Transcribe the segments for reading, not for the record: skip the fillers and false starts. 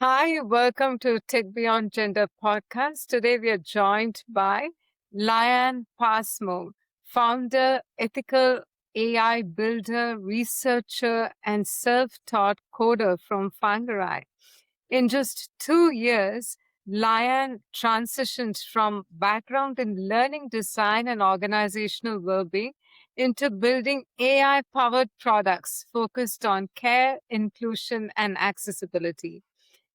Hi, welcome to Tech Beyond Gender podcast. Today we are joined by Lian Passmore, founder, ethical AI builder, researcher, and self-taught coder from Fangarai. In just 2 years, Lian transitioned from background in learning design and organizational well-being into building AI-powered products focused on care, inclusion, and accessibility.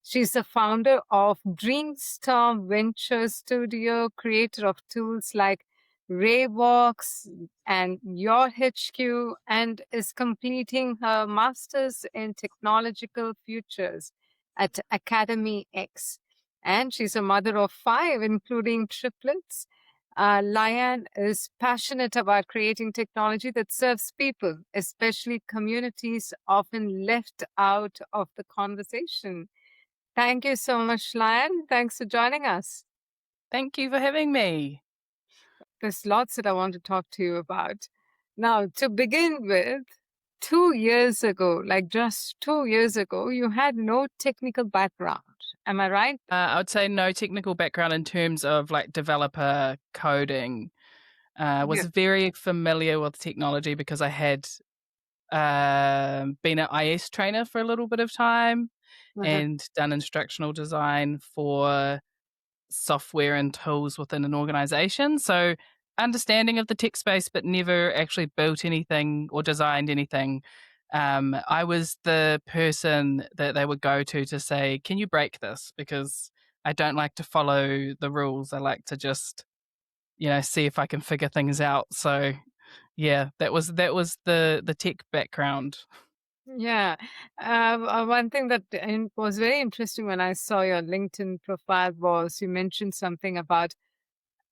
She's the founder of Dreamstorm Venture Studio, creator of tools like Raybox and Your HQ, and is completing her master's in technological futures at Academy X. And she's a mother of five, including triplets. Lian is passionate about creating technology that serves people, especially communities often left out of the conversation. Thank you so much, Lian. Thanks for joining us. Thank you for having me. There's lots that I want to talk to you about. Now, to begin with, 2 years ago, like just 2 years ago, you had no technical background. Am I right? I would say no technical background in terms of like developer coding. Was very familiar with technology because I had been an IS trainer for a little bit of time and done instructional design for software and tools within an organization. So understanding of the tech space, but never actually built anything or designed anything. I was the person that they would go to say, can you break this? Because I don't like to follow the rules. I like to just, see if I can figure things out. So yeah, that was the tech background. Yeah. One thing that was very interesting when I saw your LinkedIn profile was you mentioned something about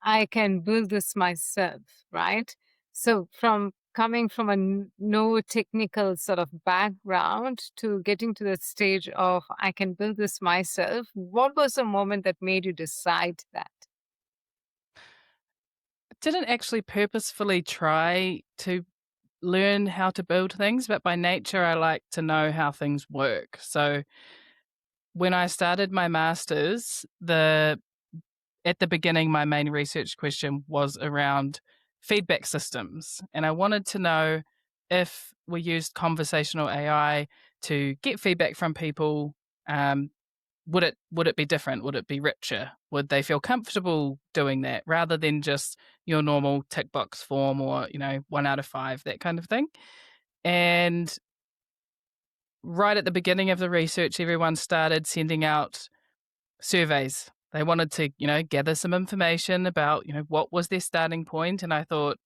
I can build this myself, right? So from coming from a no technical sort of background to getting to the stage of I can build this myself, what was the moment that made you decide that? Didn't actually purposefully try to learn how to build things, but by nature, I like to know how things work. So when I started my master's, at the beginning, my main research question was around feedback systems. And I wanted to know if we used conversational AI to get feedback from people, um, would it be different? Would it be richer? Would they feel comfortable doing that rather than just your normal tick box form or, 1 out of 5, that kind of thing? And right at the beginning of the research, everyone started sending out surveys. They wanted to, gather some information about, what was their starting point. And I thought,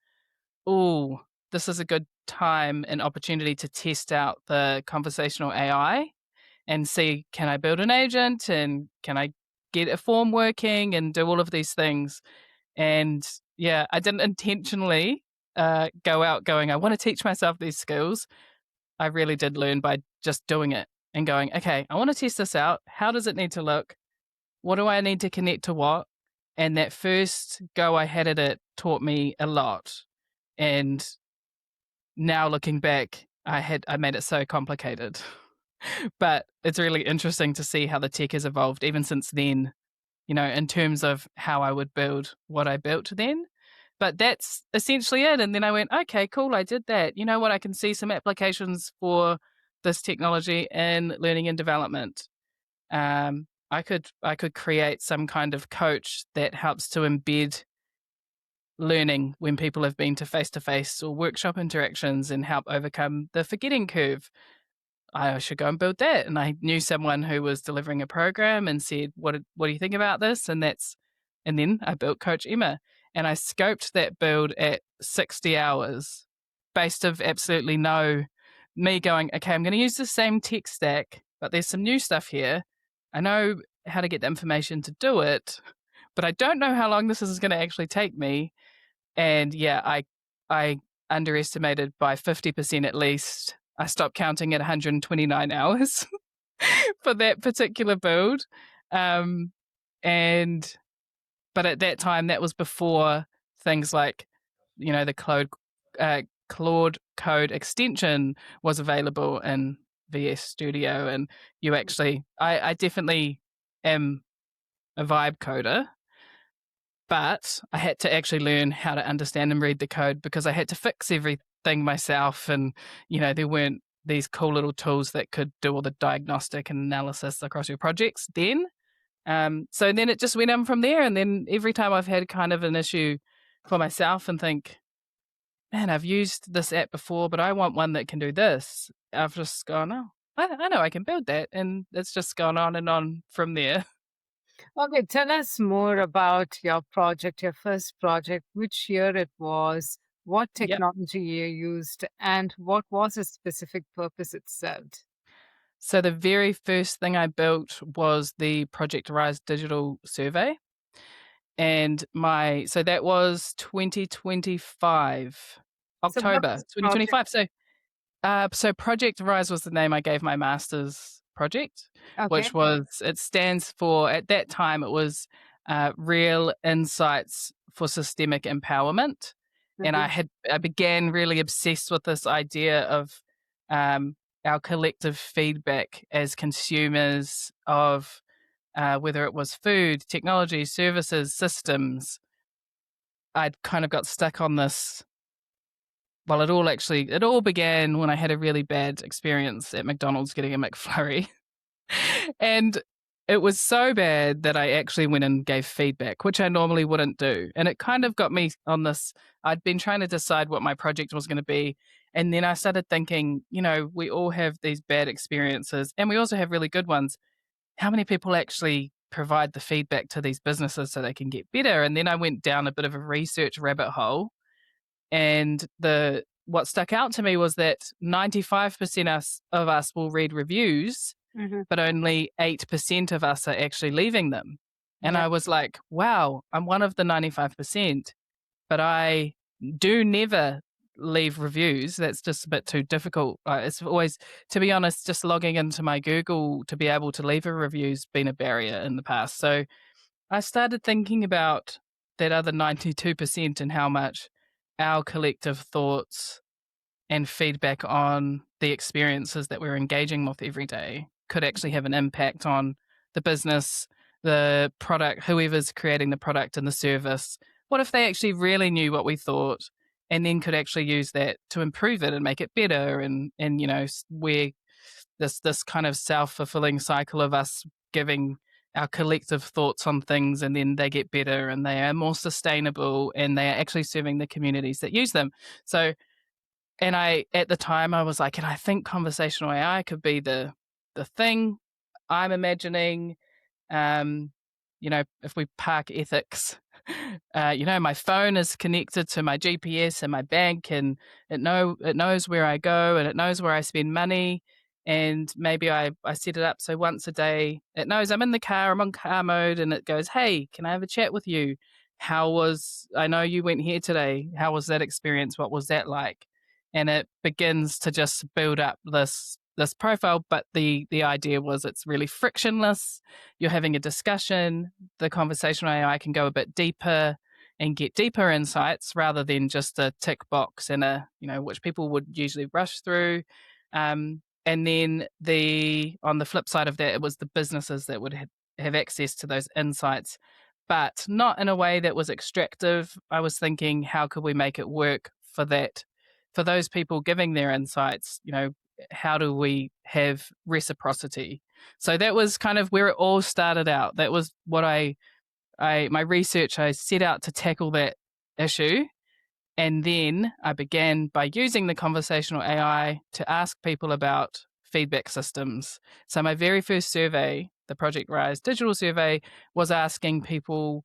oh, this is a good time and opportunity to test out the conversational AI and see, can I build an agent and can I get a form working and do all of these things? And yeah, I didn't intentionally go out going, I want to teach myself these skills. I really did learn by just doing it and going, okay, I want to test this out. How does it need to look? What do I need to connect to what? And that first go I had at it taught me a lot. And now looking back, I made it so complicated. But it's really interesting to see how the tech has evolved even since then, in terms of how I would build what I built then. But that's essentially it. And then I went, okay, cool, I did that. You know what? I can see some applications for this technology in learning and development. I could create some kind of coach that helps to embed learning when people have been to face or workshop interactions and help overcome the forgetting curve. I should go and build that. And I knew someone who was delivering a program and said, what do you think about this? And then I built Coach Emma, and I scoped that build at 60 hours based of absolutely no me going, okay, I'm going to use the same tech stack, but there's some new stuff here. I know how to get the information to do it, but I don't know how long this is going to actually take me. And yeah, I underestimated by 50% at least. I stopped counting at 129 hours for that particular build. But at that time, that was before things like, the Claude Code extension was available in VS Studio, and you actually, I definitely am a vibe coder, but I had to actually learn how to understand and read the code because I had to fix everything myself. And, there weren't these cool little tools that could do all the diagnostic and analysis across your projects then. So then it just went on from there. And then every time I've had kind of an issue for myself and think, man, I've used this app before, but I want one that can do this. I've just gone, oh, I know I can build that. And it's just gone on and on from there. Okay, tell us more about your project, your first project, which year it was, what Yep. technology you used, and what was its specific purpose itself. So the very first thing I built was the Project Rise digital survey. And so that was 2025, So what October was project? 2025. So Project Rise was the name I gave my master's project, Okay. which it stands for, at that time, it was Real Insights for Systemic Empowerment. And Mhm. I began really obsessed with this idea of um, our collective feedback as consumers of whether it was food, technology, services, systems. I'd kind of got stuck on this. Well, it all began when I had a really bad experience at McDonald's getting a McFlurry. And it was so bad that I actually went and gave feedback, which I normally wouldn't do. And it kind of got me on this. I'd been trying to decide what my project was going to be. And then I started thinking, we all have these bad experiences and we also have really good ones. How many people actually provide the feedback to these businesses so they can get better? And then I went down a bit of a research rabbit hole. And what stuck out to me was that 95% of us will read reviews, Mhm. but only 8% of us are actually leaving them. And Yeah. I was like, wow, I'm one of the 95%, but I do never leave reviews. That's just a bit too difficult. It's always, to be honest, just logging into my Google to be able to leave a review's been a barrier in the past. So I started thinking about that other 92% and how much our collective thoughts and feedback on the experiences that we're engaging with every day could actually have an impact on the business, the product, whoever's creating the product and the service. What if they actually really knew what we thought and then could actually use that to improve it and make it better? And where this kind of self-fulfilling cycle of us giving our collective thoughts on things, and then they get better and they are more sustainable and they are actually serving the communities that use them. So, and at the time I was like, and I think conversational AI could be the thing I'm imagining. um, if we park ethics, my phone is connected to my GPS and my bank, and it knows where I go and it knows where I spend money. And maybe I set it up so once a day it knows I'm in the car, I'm on car mode, and it goes, hey, can I have a chat with you? I know you went here today. How was that experience? What was that like? And it begins to just build up this profile. But the idea was it's really frictionless. You're having a discussion. The conversational AI can go a bit deeper and get deeper insights rather than just a tick box and which people would usually rush through. And then on the flip side of that, it was the businesses that would have access to those insights, but not in a way that was extractive. I was thinking, how could we make it work for that, for those people giving their insights? How do we have reciprocity? So that was kind of where it all started out. That was what my research, I set out to tackle that issue. And then I began by using the conversational AI to ask people about feedback systems. So my very first survey, the Project Rise digital survey, was asking people,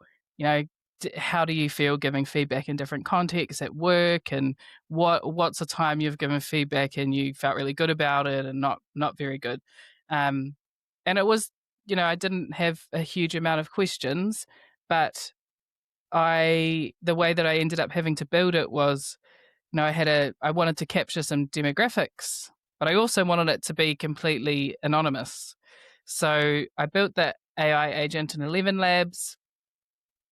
how do you feel giving feedback in different contexts at work, and what's a time you've given feedback and you felt really good about it and not very good. And it was, I didn't have a huge amount of questions, but the way that I ended up having to build it was, I wanted to capture some demographics, but I also wanted it to be completely anonymous. So I built that AI agent in 11 labs.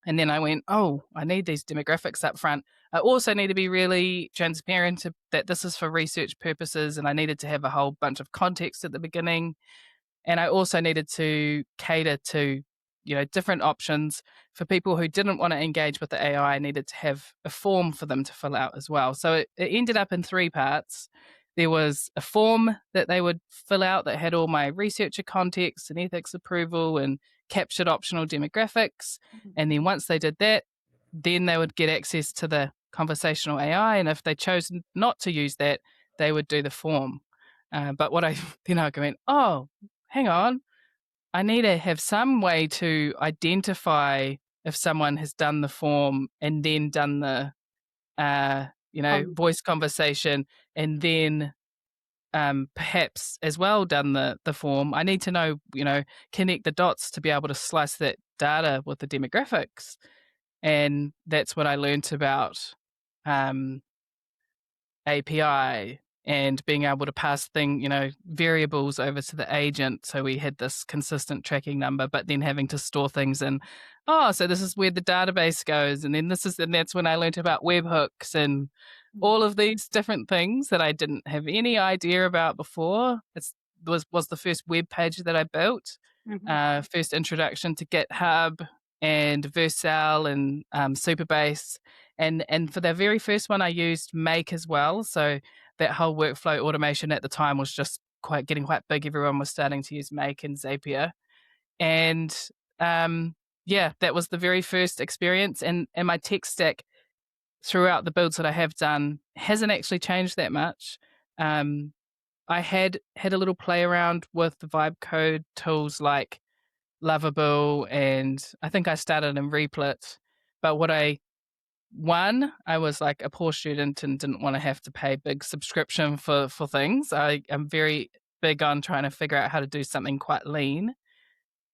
And then I went, oh, I need these demographics up front. I also need to be really transparent that this is for research purposes, and I needed to have a whole bunch of context at the beginning. And I also needed to cater to, different options for people who didn't want to engage with the AI. I needed to have a form for them to fill out as well. So it ended up in 3 parts. There was a form that they would fill out that had all my researcher context and ethics approval and captured optional demographics. And then once they did that, then they would get access to the conversational AI. And if they chose not to use that, they would do the form. But what I then I went, oh, hang on, I need to have some way to identify if someone has done the form and then done the, voice conversation, and then perhaps as well done the form. I need to know, connect the dots to be able to slice that data with the demographics. And that's what I learned about API and being able to pass variables over to the agent. So we had this consistent tracking number, but then having to store things in, so this is where the database goes. And then and that's when I learned about webhooks and all of these different things that I didn't have any idea about before. It was the first web page that I built, first introduction to GitHub and Vercel and Superbase. And for the very first one, I used Make as well. So that whole workflow automation at the time was just getting quite big. Everyone was starting to use Make and Zapier. And that was the very first experience. And my tech stack throughout the builds that I have done hasn't actually changed that much. I had a little play around with the vibe code tools like Lovable, and I think I started in Replit. But I was like a poor student and didn't want to have to pay big subscription for things. I am very big on trying to figure out how to do something quite lean.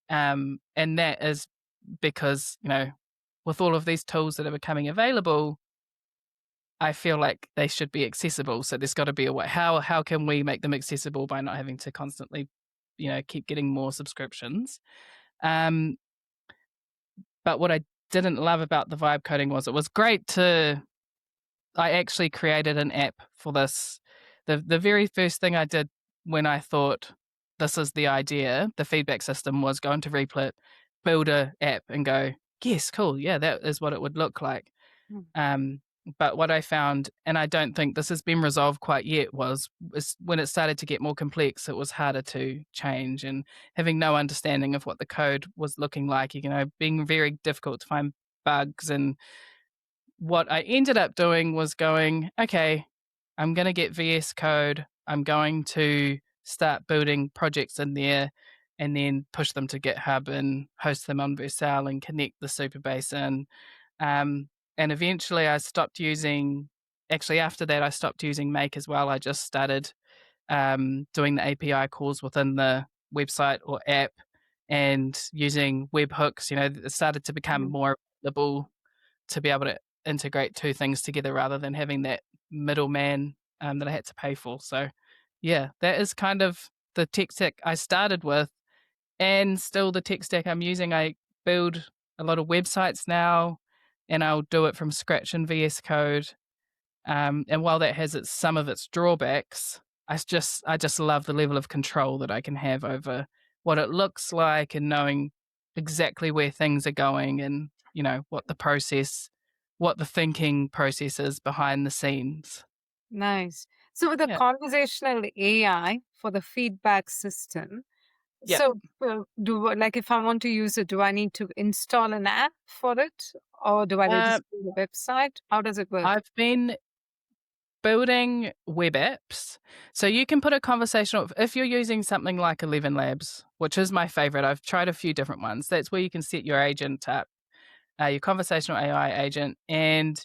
And that is because, with all of these tools that are becoming available, I feel like they should be accessible. So there's got to be a way. How can we make them accessible by not having to constantly, keep getting more subscriptions? But what I didn't love about the vibe coding was it was great I actually created an app for this. The very first thing I did when I thought this is the idea, the feedback system, was go into Replit, build a app and go, yes, cool. Yeah, that is what it would look like. But what I found, and I don't think this has been resolved quite yet, was when it started to get more complex, it was harder to change, and having no understanding of what the code was looking like, being very difficult to find bugs. And what I ended up doing was going, okay, I'm going to get VS Code. I'm going to start building projects in there and then push them to GitHub and host them on Vercel and connect the Superbase in. And eventually I stopped using, after that, I stopped using Make as well. I just started doing the API calls within the website or app and using webhooks. It started to become more available to be able to integrate 2 things together rather than having that middleman that I had to pay for. So, yeah, that is kind of the tech stack I started with, and still the tech stack I'm using. I build a lot of websites now, and I'll do it from scratch in VS Code. And while that has some of its drawbacks, I just love the level of control that I can have over what it looks like and knowing exactly where things are going and, what the thinking process is behind the scenes. Nice. So with the Yeah. conversational AI for the feedback system, Yeah. so if I want to use it, do I need to install an app for it, or do I register the website? How does it work? I've been building web apps. So you can put a conversational, if you're using something like 11 Labs, which is my favorite, I've tried a few different ones. That's where you can set your agent up, your conversational AI agent, and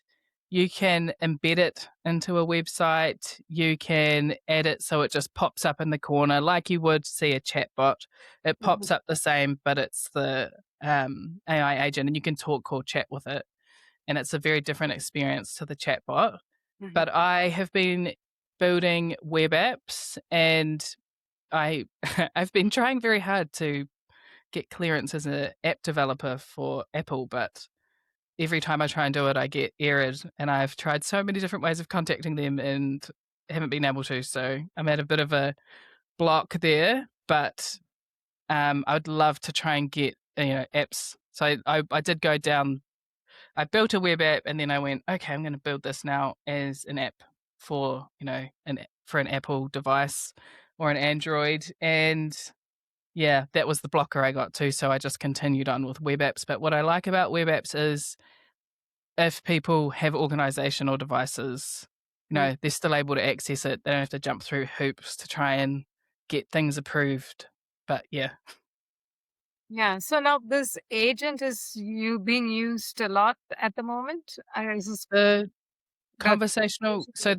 you can embed it into a website. You can add it so it just pops up in the corner like you would see a chatbot. It pops up the same, but it's the AI agent, and you can talk or chat with it. And it's a very different experience to the chatbot. But I have been building web apps, and I've been trying very hard to get clearance as an app developer for Apple, but every time I try and do it, I get errored, and I've tried so many different ways of contacting them and haven't been able to. So I'm at a bit of a block there, but I would love to try and get apps. So I did go down. I built a web app, and then I went, okay, I'm going to build this now as an app for an Apple device or an Android, and yeah, that was the blocker I got to. So I just continued on with web apps. But what I like about web apps is if people have organizational devices, they're still able to access it. They don't have to jump through hoops to try and get things approved. But yeah. Yeah. So now this agent is being used a lot at the moment. I suspect The that. conversational, so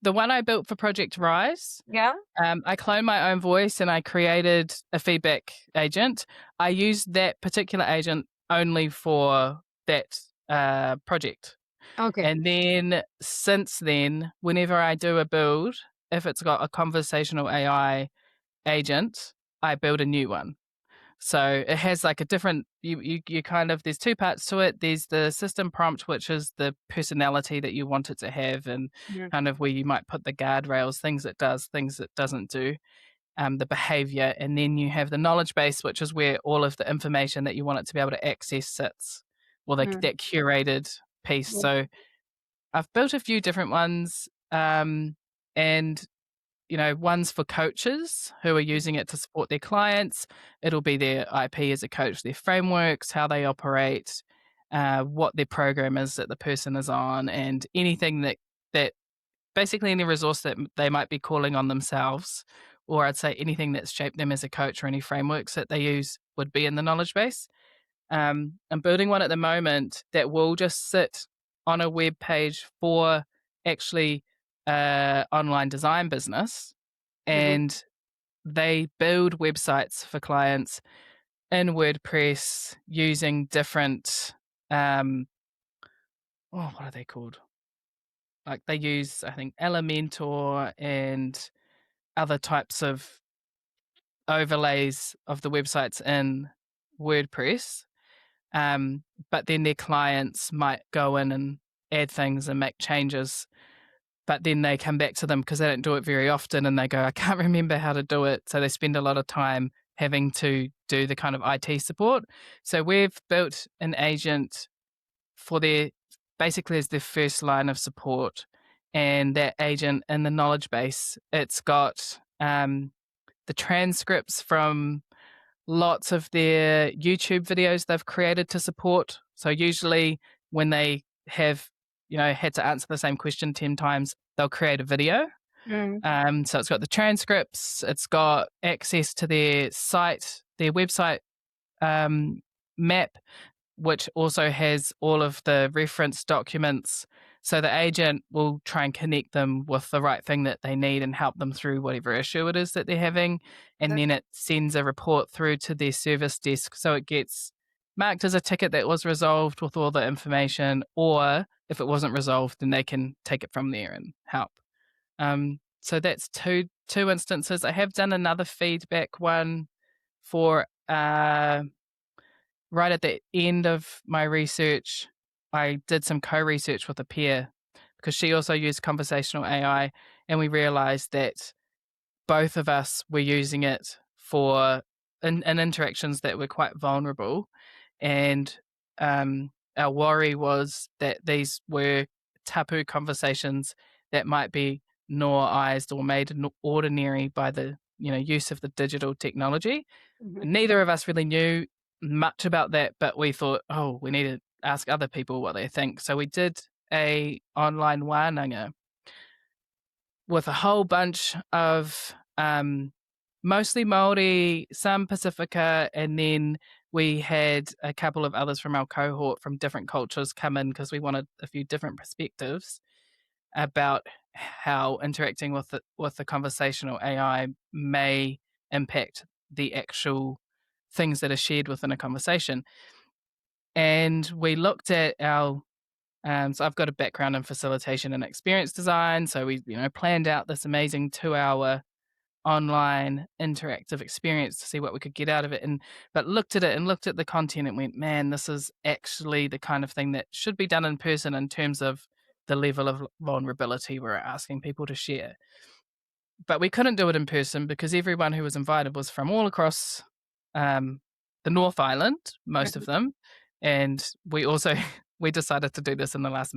the one I built for Project Rise, Yeah. I cloned my own voice and I created a feedback agent. I used that particular agent only for that project. Okay. And then since then, whenever I do a build, if it's got a conversational AI agent, I build a new one. So it has like a different you kind of there's two parts to it. There's the system prompt, which is the personality that you want it to have and Yeah. kind of where you might put the guardrails, things it does, things it doesn't do, the behavior. And then you have the knowledge base, which is where all of the information that you want it to be able to access sits, or Mm. that curated piece. Yeah. So I've built a few different ones, and ones for coaches who are using it to support their clients. It'll be their IP as a coach, their frameworks, how they operate, what their program is that the person is on, and anything that basically any resource that they might be calling on themselves, or I'd say anything that's shaped them as a coach or any frameworks that they use would be in the knowledge base. I'm building one at the moment that will just sit on a web page for actually online design business, Mhm. and they build websites for clients in WordPress using different what are they called? Like they use, I think, Elementor and other types of overlays of the websites in WordPress. But then their clients might go in and add things and make changes, but then they come back to them because they don't do it very often and they go, I can't remember how to do it. So they spend a lot of time having to do the kind of IT support. So we've built an agent for their basically as their first line of support. And that agent in the knowledge base, it's got the transcripts from lots of their YouTube videos they've created to support. So usually when they have, had to answer the same question 10 times, they'll create a video. Mm. So it's got the transcripts, it's got access to their site, their website map, which also has all of the reference documents. So the agent will try and connect them with the right thing that they need and help them through whatever issue it is that they're having. And That- then it sends a report through to their service desk. So it gets marked as a ticket that was resolved with all the information, or if it wasn't resolved, then they can take it from there and help. So that's two instances. I have done another feedback one for right at the end of my research. I did some co-research with a peer because she also used conversational AI, and we realized that both of us were using it for in interactions that were quite vulnerable, and our worry was that these were tapu conversations that might be normalized or made ordinary by the use of the digital technology. Mhm. Neither of us really knew much about that, but we thought, oh, we need to ask other people what they think. So we did a online wānanga with a whole bunch of mostly Māori, some Pacifica, and then we had a couple of others from our cohort from different cultures come in because we wanted a few different perspectives about how interacting with the conversational AI may impact the actual things that are shared within a conversation. And we looked at our so I've got a background in facilitation and experience design. So we, planned out this amazing 2-hour online interactive experience to see what we could get out of it, but looked at it and looked at the content and went, man, this is actually the kind of thing that should be done in person in terms of the level of vulnerability we're asking people to share. But we couldn't do it in person because everyone who was invited was from all across the North Island, most of them. And we also we decided to do this in the last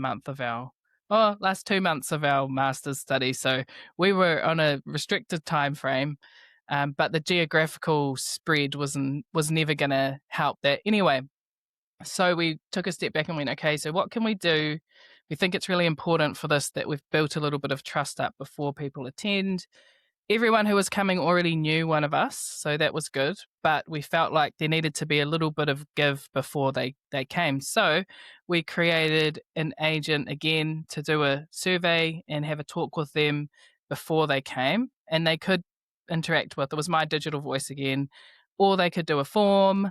last 2 months of our master's study. So we were on a restricted time frame, but the geographical spread was never going to help that anyway. So we took a step back and went, okay, so what can we do? We think it's really important for this that we've built a little bit of trust up before people attend. Everyone who was coming already knew one of us, so that was good. But we felt like there needed to be a little bit of give before they came. So we created an agent again to do a survey and have a talk with them before they came, and they could interact with. It was my digital voice again, or they could do a form,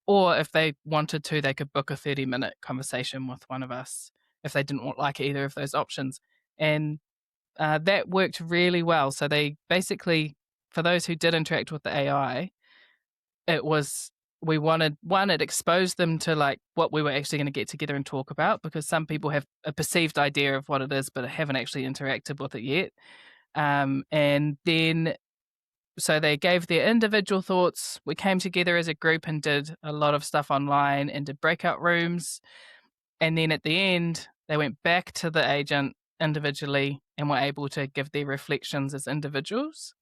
or if they wanted to, they could book a 30-minute conversation with one of us if they didn't like either of those options. And that worked really well. So they basically, for those who did interact with the AI, we wanted, one, it exposed them to like what we were actually going to get together and talk about, because some people have a perceived idea of what it is, but haven't actually interacted with it yet. And then, so they gave their individual thoughts. We came together as a group and did a lot of stuff online and did breakout rooms. And then at the end, they went back to the agent individually and were able to give their reflections as individuals.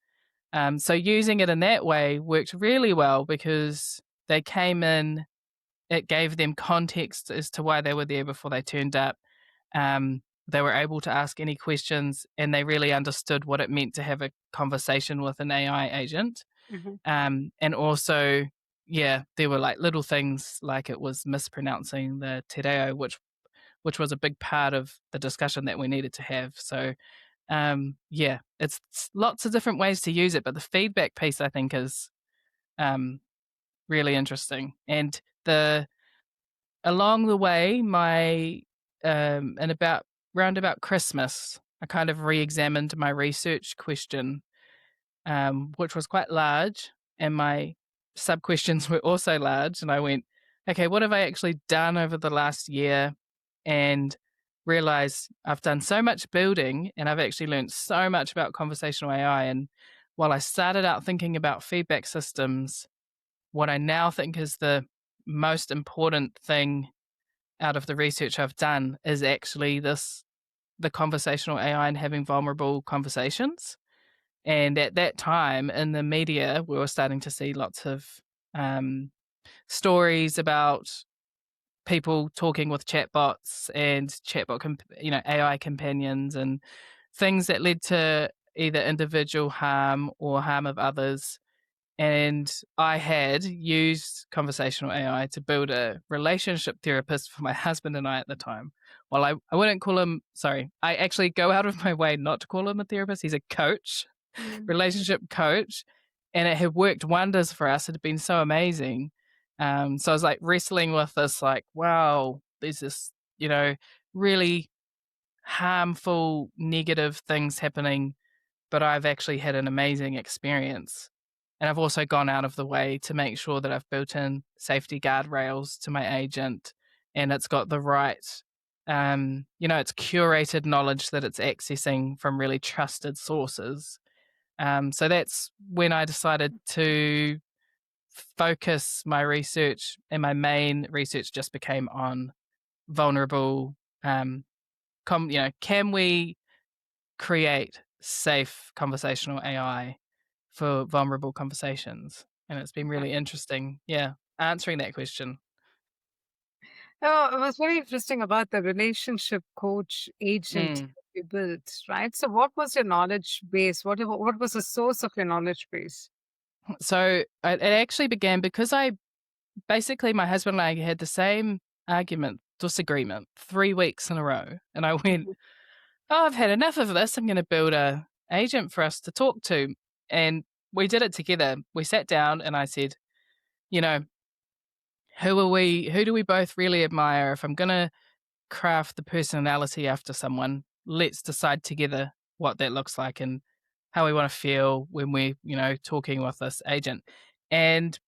So using it in that way worked really well because they came in, it gave them context as to why they were there before they turned up. They were able to ask any questions and they really understood what it meant to have a conversation with an AI agent. And also, yeah, there were like little things like it was mispronouncing the te reo, which was a big part of the discussion that we needed to have. So, yeah, it's lots of different ways to use it, but the feedback piece I think is really interesting. And along the way, round about Christmas, I kind of re-examined my research question, which was quite large, and my sub questions were also large. And I went, okay, what have I actually done over the last year? And realized I've done so much building and I've actually learned so much about conversational AI. And while I started out thinking about feedback systems, what I now think is the most important thing out of the research I've done is actually the conversational AI and having vulnerable conversations. And at that time in the media, we were starting to see lots of stories about people talking with chatbots and AI companions and things that led to either individual harm or harm of others. And I had used conversational AI to build a relationship therapist for my husband and I at the time. Well, I wouldn't call him, sorry, I actually go out of my way not to call him a therapist. He's a coach, relationship coach. And it had worked wonders for us. It had been so amazing. So I was like wrestling with this, like, wow, there's this, really harmful, negative things happening, but I've actually had an amazing experience. And I've also gone out of the way to make sure that I've built in safety guardrails to my agent and it's got the right, it's curated knowledge that it's accessing from really trusted sources. So that's when I decided to focus my research, and my main research just became on vulnerable, can we create safe conversational AI for vulnerable conversations? And it's been really interesting, answering that question. Oh, it was very interesting about the relationship coach agent Mm. you built, right? So, what was your knowledge base? What was the source of your knowledge base? So it actually began because my husband and I had the same disagreement 3 weeks in a row. And I went, oh, I've had enough of this. I'm going to build a agent for us to talk to. And we did it together. We sat down and I said, who do we both really admire? If I'm going to craft the personality after someone, let's decide together what that looks like. And how we want to feel when we're, talking with this agent. And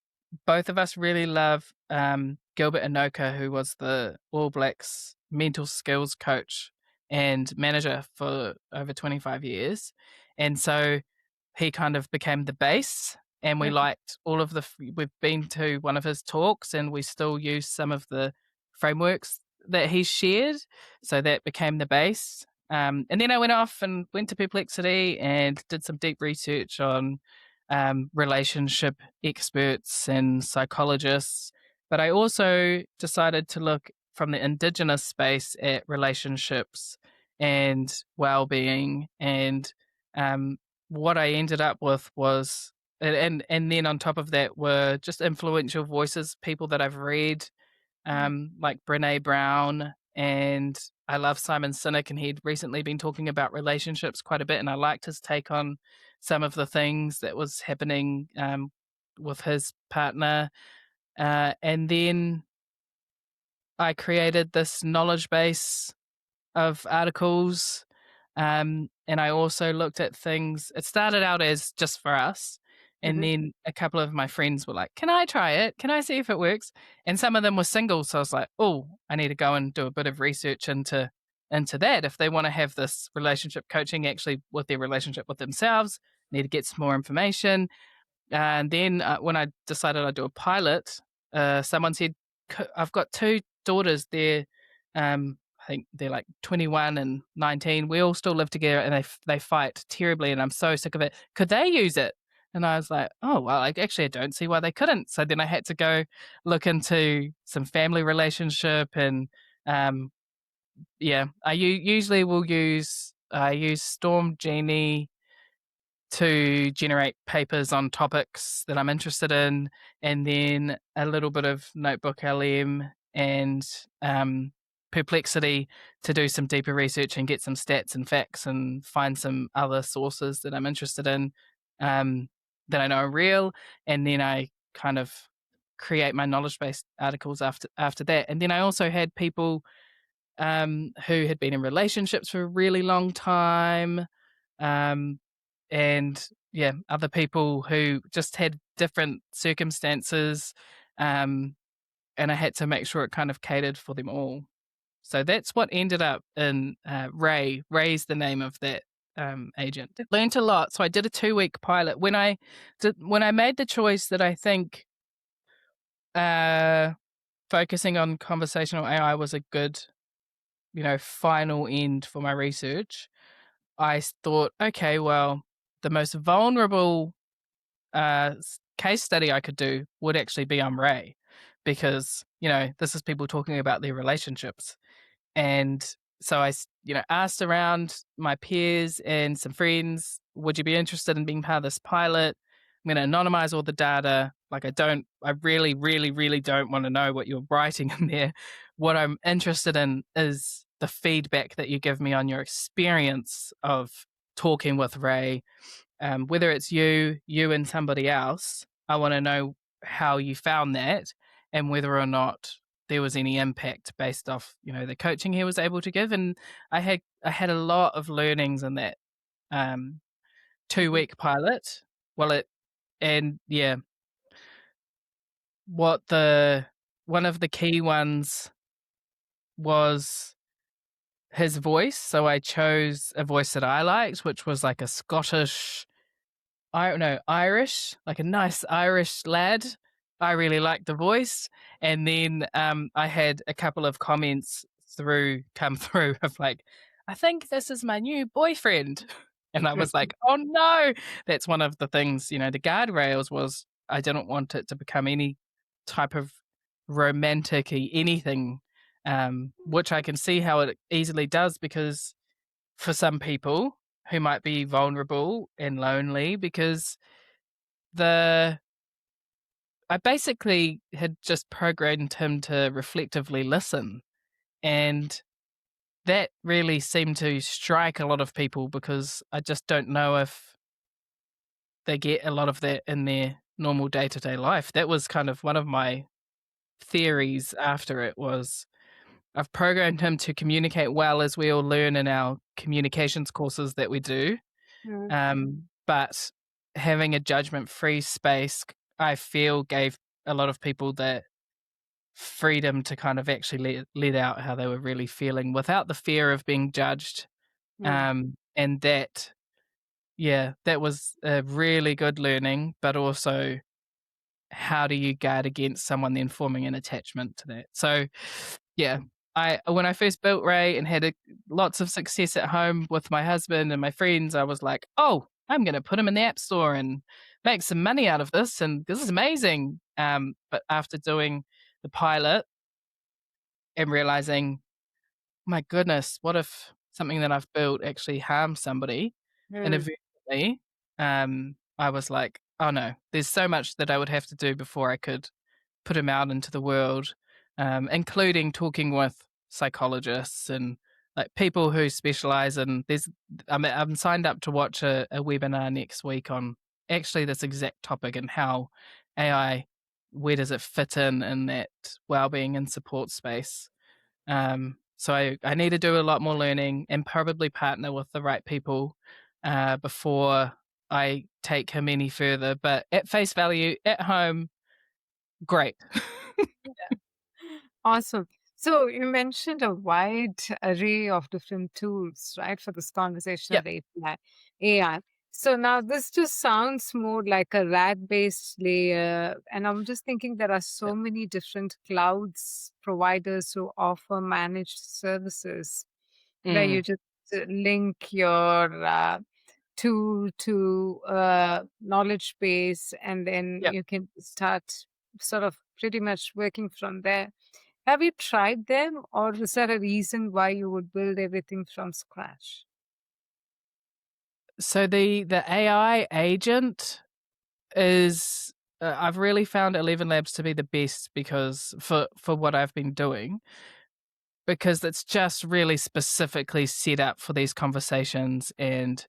both of us really love Gilbert Anoka, who was the All Blacks mental skills coach and manager for over 25 years. And so he kind of became the base, and we liked all of we've been to one of his talks, and we still use some of the frameworks that he shared. So that became the base. And then I went off and went to Perplexity and did some deep research on relationship experts and psychologists. But I also decided to look from the Indigenous space at relationships and well-being. And what I ended up with was, and then on top of that were just influential voices, people that I've read, like Brene Brown, and I love Simon Sinek, and he'd recently been talking about relationships quite a bit, and I liked his take on some of the things that was happening with his partner. And then I created this knowledge base of articles. And I also looked at things. It started out as just for us. And then a couple of my friends were like, can I try it? Can I see if it works? And some of them were single. So I was like, oh, I need to go and do a bit of research into that. If they want to have this relationship coaching actually with their relationship with themselves, need to get some more information. And then when I decided I'd do a pilot, someone said, I've got two daughters. I think they're like 21 and 19. We all still live together, and they fight terribly, and I'm so sick of it. Could they use it? And I was like, oh, well, I don't see why they couldn't. So then I had to go look into some family relationship, and I usually I use Storm Genie to generate papers on topics that I'm interested in, and then a little bit of Notebook LM and Perplexity to do some deeper research and get some stats and facts and find some other sources that I'm interested in, that I know are real, and then I kind of create my knowledge-based articles after that. And then I also had people who had been in relationships for a really long time, and other people who just had different circumstances, and I had to make sure it kind of catered for them all. So that's what ended up in Ray. Ray's the name of that agent. Learned a lot. So I did a 2-week pilot. When I made the choice that I think focusing on conversational AI was a good, final end for my research, I thought, okay, well, the most vulnerable case study I could do would actually be on Ray, because, this is people talking about their relationships. And so I, asked around my peers and some friends, would you be interested in being part of this pilot? I'm going to anonymize all the data. Like, I really, really, really don't want to know what you're writing in there. What I'm interested in is the feedback that you give me on your experience of talking with Ray. Whether it's you and somebody else, I want to know how you found that, and whether or not there was any impact based off, the coaching he was able to give. And I had a lot of learnings in that 2-week pilot. One of the key ones was his voice. So I chose a voice that I liked, which was like a Scottish, Irish, like a nice Irish lad. I really liked the voice. And then I had a couple of comments come through of like, I think this is my new boyfriend. And I was like, oh no. That's one of the things, the guardrails was I didn't want it to become any type of romantic-y anything, which I can see how it easily does, because for some people who might be vulnerable and lonely, because I basically had just programmed him to reflectively listen. And that really seemed to strike a lot of people, because I just don't know if they get a lot of that in their normal day-to-day life. That was kind of one of my theories after it was, I've programmed him to communicate well, as we all learn in our communications courses that we do. but having a judgment-free space, I feel, gave a lot of people that freedom to kind of actually let out how they were really feeling without the fear of being judged. Mm. And that, yeah, that was a really good learning, but also how do you guard against someone then forming an attachment to that? So, yeah, when I first built Ray and had lots of success at home with my husband and my friends, I was like, oh, I'm going to put him in the App Store and make some money out of this, and this is amazing. But after doing the pilot and realizing, my goodness, what if something that I've built actually harms somebody Mm. inadvertently? I was like, oh no, there's so much that I would have to do before I could put him out into the world, including talking with psychologists and like people who specialize in there's I'm signed up to watch a webinar next week on actually this exact topic and how AI, where does it fit in that well-being and support space. So I need to do a lot more learning and probably partner with the right people before I take him any further. But at face value, at home, great. Awesome. So you mentioned a wide array of different tools, right, for this conversational Yep. AI. So now this just sounds more like a RAG-based layer. And I'm just thinking there are so Yep. many different clouds providers who offer managed services where you Mm, just link your tool to knowledge base, and then yep. you can start sort of pretty much working from there. Have you tried them, or is there a reason why you would build everything from scratch? So the AI agent is I've really found 11 Labs to be the best because for what I've been doing, because it's just really specifically set up for these conversations and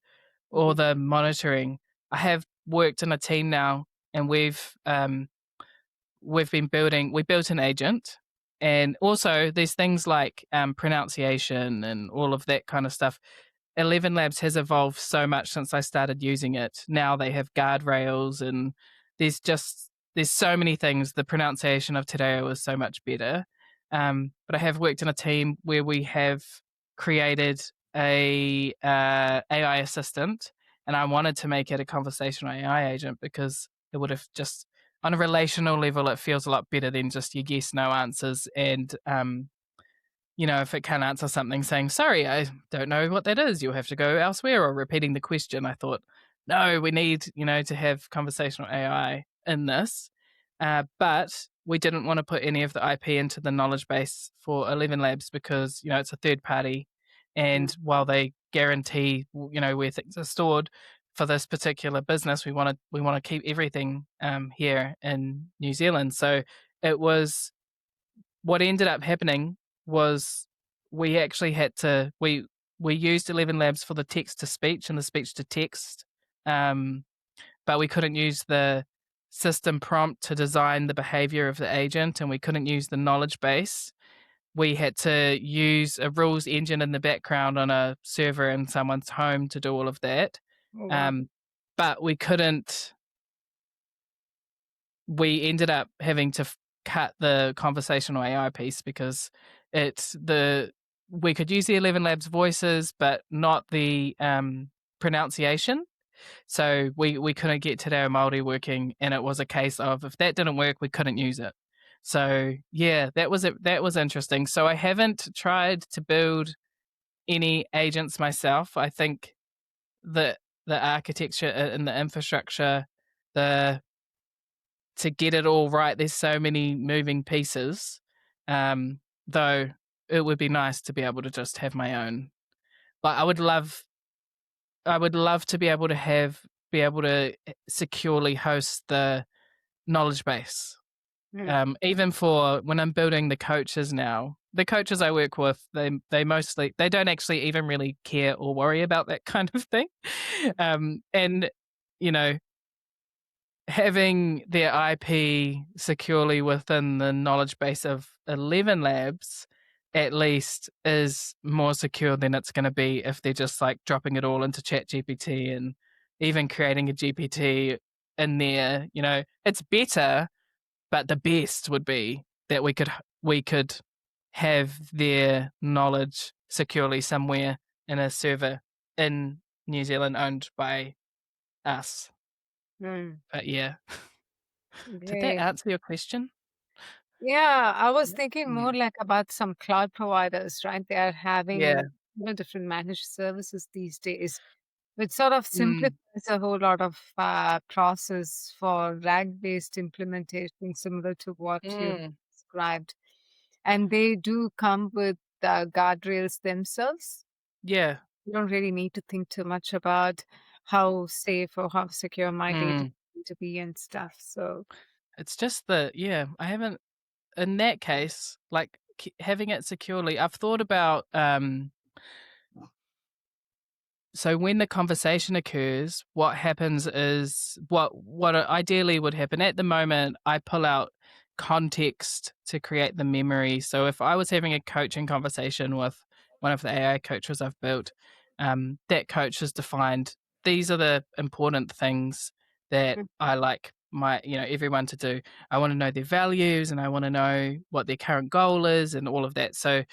all Mhm. the monitoring. I have worked in a team now, and we've been building. We built an agent, and also there's things like pronunciation and all of that kind of stuff. 11 Labs has evolved so much since I started using it. Now they have guardrails, and there's so many things. The pronunciation of Tadeo is so much better. But I have worked in a team where we have created a AI assistant, and I wanted to make it a conversational AI agent because it would have just on a relational level, it feels a lot better than just your yes no answers and if it can answer something saying, sorry, I don't know what that is, you'll have to go elsewhere, or repeating the question, I thought, no, we need, to have conversational AI in this. But we didn't want to put any of the IP into the knowledge base for 11 Labs because, it's a third party. Mm. And while they guarantee, where things are stored for this particular business, we want to keep everything here in New Zealand. So it was what ended up happening was we actually had to we used 11 Labs for the text to speech and the speech to text, but we couldn't use the system prompt to design the behavior of the agent, and we couldn't use the knowledge base. We had to use a rules engine in the background on a server in someone's home to do all of that. Oh, wow. um, but we ended up having to cut the conversational AI piece because we could use the 11 Labs voices, but not the pronunciation. So we couldn't get Te Reo Māori working, and it was a case of if that didn't work, we couldn't use it. So yeah, that was it. That was interesting. So I haven't tried to build any agents myself. I think the architecture and the infrastructure, the to get it all right, there's so many moving pieces. Though it would be nice to be able to just have my own. But I would love to be able to securely host the knowledge base. Mm. Even for when I'm building the coaches now, the coaches I work with, they don't actually even really care or worry about that kind of thing. And you know, having their IP securely within the knowledge base of 11 Labs at least is more secure than it's going to be if they're just like dropping it all into ChatGPT and even creating a GPT in there, it's better, but the best would be that we could have their knowledge securely somewhere in a server in New Zealand owned by us. Mm, But yeah, did that great. answer your question? Yeah, I was Yeah. thinking more Mm. like about some cloud providers, right? They are Yeah. having different managed services these days, which sort of Mm. simplifies a whole lot of process for RAG-based implementation, similar to what you Mm. described. And they do come with guardrails themselves. Yeah. You don't really need to think too much about how safe or how secure my data Mm. is going to be and stuff. So, It's just that, yeah, I haven't, in that case, like having it securely, I've thought about, so when the conversation occurs, what happens is what ideally would happen at the moment, I pull out context to create the memory. So if I was having a coaching conversation with one of the AI coaches I've built, that coach has defined these are the important things that mm, I like my everyone to do. I want to know their values and I want to know what their current goal is and all of that. So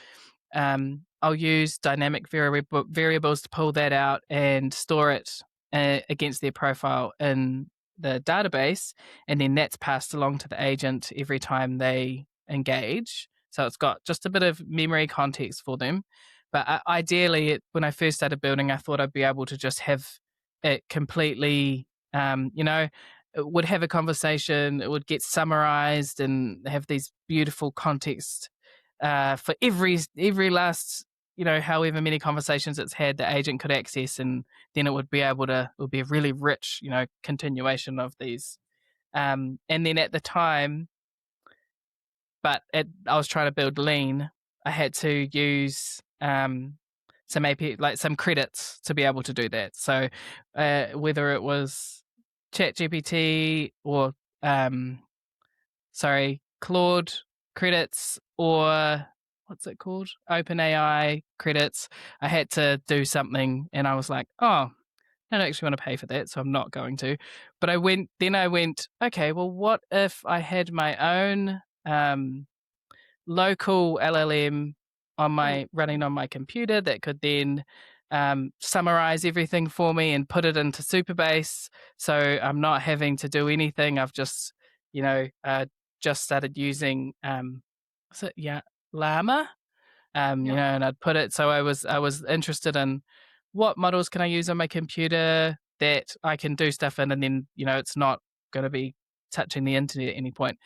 I'll use dynamic variables to pull that out and store it against their profile in the database, and then that's passed along to the agent every time they engage. So it's got just a bit of memory context for them. But ideally, when I first started building, I thought I'd be able to just have it completely, it would have a conversation, it would get summarized and have these beautiful context for every last however many conversations it's had, the agent could access, and then it would be a really rich continuation of these. And then at the time, I was trying to build lean, I had to use some AP, like some credits to be able to do that. So whether it was ChatGPT or Claude credits, or what's it called? OpenAI credits. I had to do something and I was like, oh, I don't actually want to pay for that, so I'm not going to. But I went, okay, well, what if I had my own local LLM mm, running on my computer that could then summarize everything for me and put it into Superbase, so I'm not having to do anything. I've just started using was it Llama, yeah. and I'd put it. So I was interested in what models can I use on my computer that I can do stuff in, and then it's not going to be touching the internet at any point.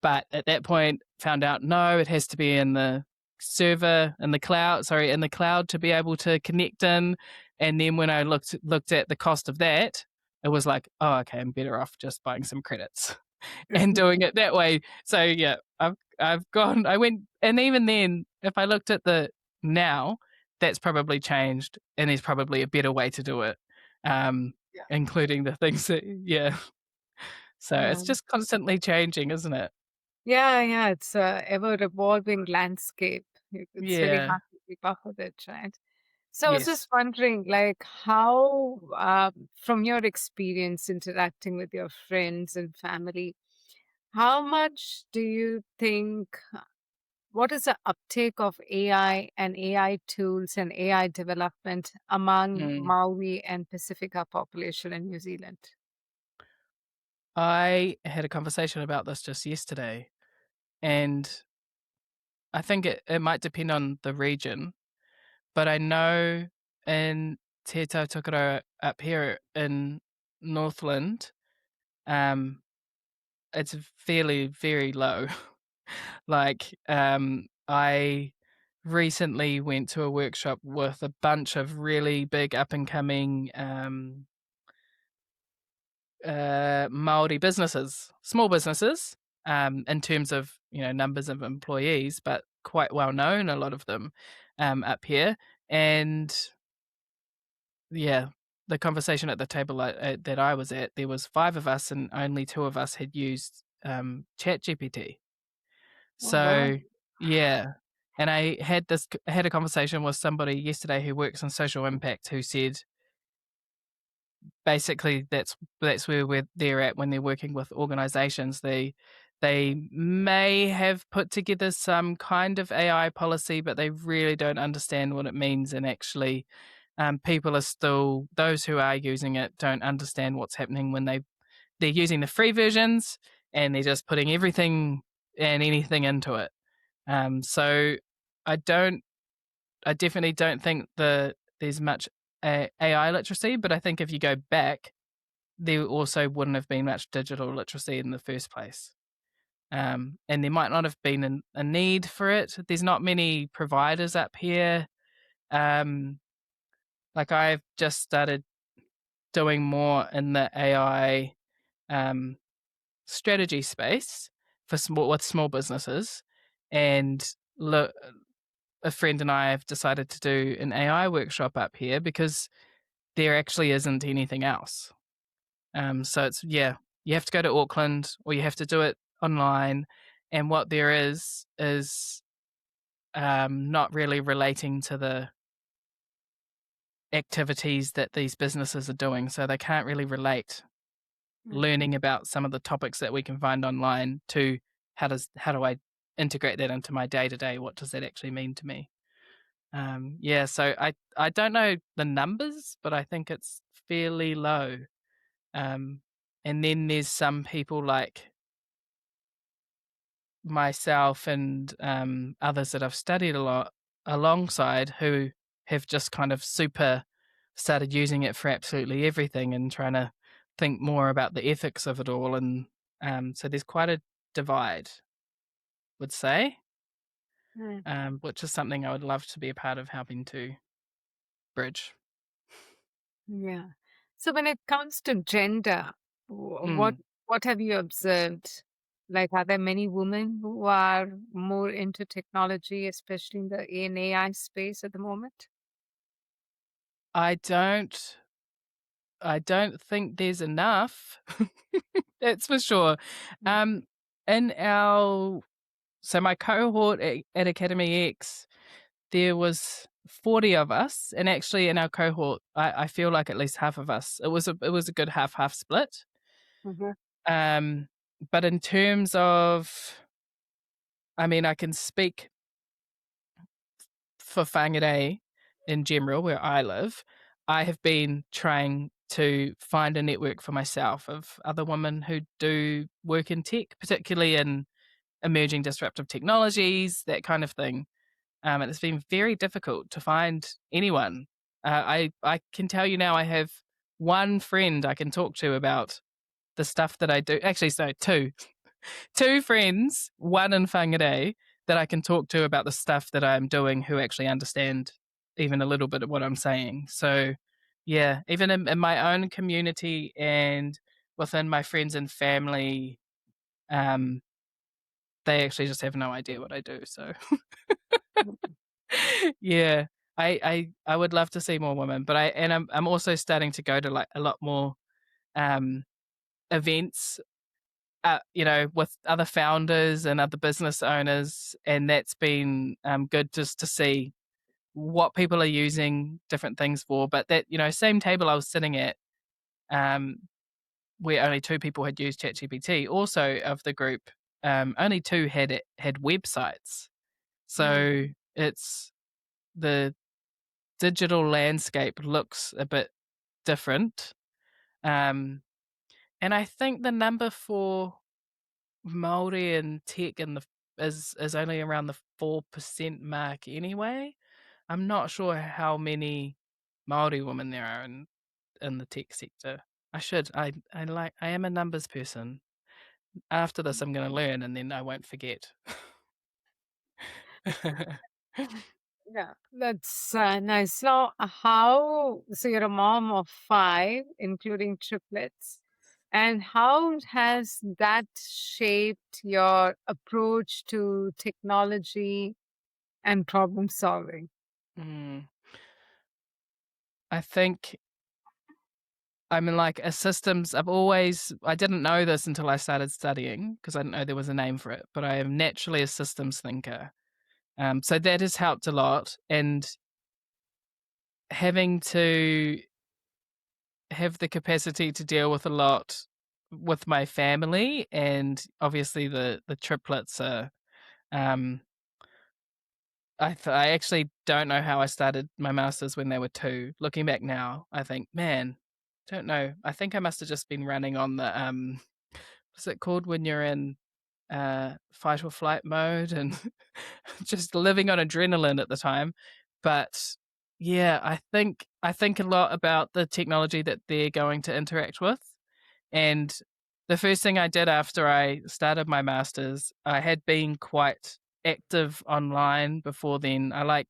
But at that point, found out no, it has to be in the server in the cloud. Sorry, in the cloud to be able to connect in. And then when I looked at the cost of that, it was like, oh, okay, I'm better off just buying some credits and doing it that way. So yeah, I've gone. I went, and even then, if I looked at the now, that's probably changed, and there's probably a better way to do it, um, Yeah. including the things that yeah. So it's Um, just constantly changing, isn't it? yeah, yeah, it's a ever-evolving landscape. It's really Yeah. hard to keep up with it, right? So I was Yes. just wondering, like, how, from your experience interacting with your friends and family, how much do you think, what is the uptake of AI and AI tools and AI development among Mm. Maori and Pacifica population in New Zealand? I had a conversation about this just yesterday, and I think it might depend on the region, but I know in Te Tokoro up here in Northland, um, it's fairly very low. Like, I recently went to a workshop with a bunch of really big up and coming Maori businesses, small businesses, in terms of numbers of employees, but quite well known, a lot of them, up here. And yeah, the conversation at the table that I was at, there was 5 of us, and only 2 of us had used Chat GPT. Oh, wow. So yeah, and I had a conversation with somebody yesterday who works in social impact, who said basically that's where they're at when they're working with organisations. They may have put together some kind of AI policy, but they really don't understand what it means. And actually, people are still, those who are using it don't understand what's happening when they're using the free versions and they're just putting everything and anything into it. So I definitely don't think there's much AI literacy, but I think if you go back, there also wouldn't have been much digital literacy in the first place. And there might not have been a need for it. There's not many providers up here. Like I've just started doing more in the AI strategy space for small businesses, and a friend and I have decided to do an AI workshop up here because there actually isn't anything else. So it's, you have to go to Auckland or you have to do it online. And what there is not really relating to the activities that these businesses are doing. So they can't really relate learning about some of the topics that we can find online to how do I integrate that into my day to day? What does that actually mean to me? So I don't know the numbers, but I think it's fairly low. And then there's some people like myself and others that I've studied a lot alongside who have just kind of super started using it for absolutely everything and trying to think more about the ethics of it all. And so there's quite a divide, would say, which is something I would love to be a part of helping to bridge. Yeah. So when it comes to gender, what Mm. what have you observed? Like, are there many women who are more into technology, especially in the AI space at the moment? I don't think there's enough. That's for sure. Mm. In my cohort at Academy X, there was 40 of us, and actually in our cohort, I feel like at least half of us. It was a good half split. Mhm. But in terms of, I mean, I can speak for Whangarei in general, where I live. I have been trying to find a network for myself of other women who do work in tech, particularly in emerging disruptive technologies, that kind of thing. And it's been very difficult to find anyone. I can tell you now, I have one friend I can talk to about the stuff that I do. Actually, so two friends, one in Whangarei, that I can talk to about the stuff that I'm doing who actually understand even a little bit of what I'm saying. So, yeah, even in my own community and within my friends and family, um, they actually just have no idea what I do. So, yeah, I would love to see more women, but I'm also starting to go to like a lot more um, events, with other founders and other business owners, and that's been good just to see what people are using different things for. But that, same table I was sitting at, um, where only two people had used ChatGPT, also of the group, only two had websites. Mm. So it's the digital landscape looks a bit different. Um, and I think the number for Māori and tech is only around the 4% mark anyway. I'm not sure how many Māori women there are in the tech sector. I am a numbers person. After this, I'm going to learn, and then I won't forget. Yeah, that's nice. So, so you're a mom of five, including triplets. And how has that shaped your approach to technology and problem solving? Mm, I think I'm in like a systems. I didn't know this until I started studying because I didn't know there was a name for it, but I am naturally a systems thinker. So that has helped a lot. And having to have the capacity to deal with a lot with my family, and obviously the triplets are. I actually don't know how I started my masters when they were 2. Looking back now, I think, man, don't know. I think I must have just been running on the what's it called when you're in fight or flight mode and just living on adrenaline at the time. But yeah, I think a lot about the technology that they're going to interact with. And the first thing I did after I started my masters, I had been quite active online before then. I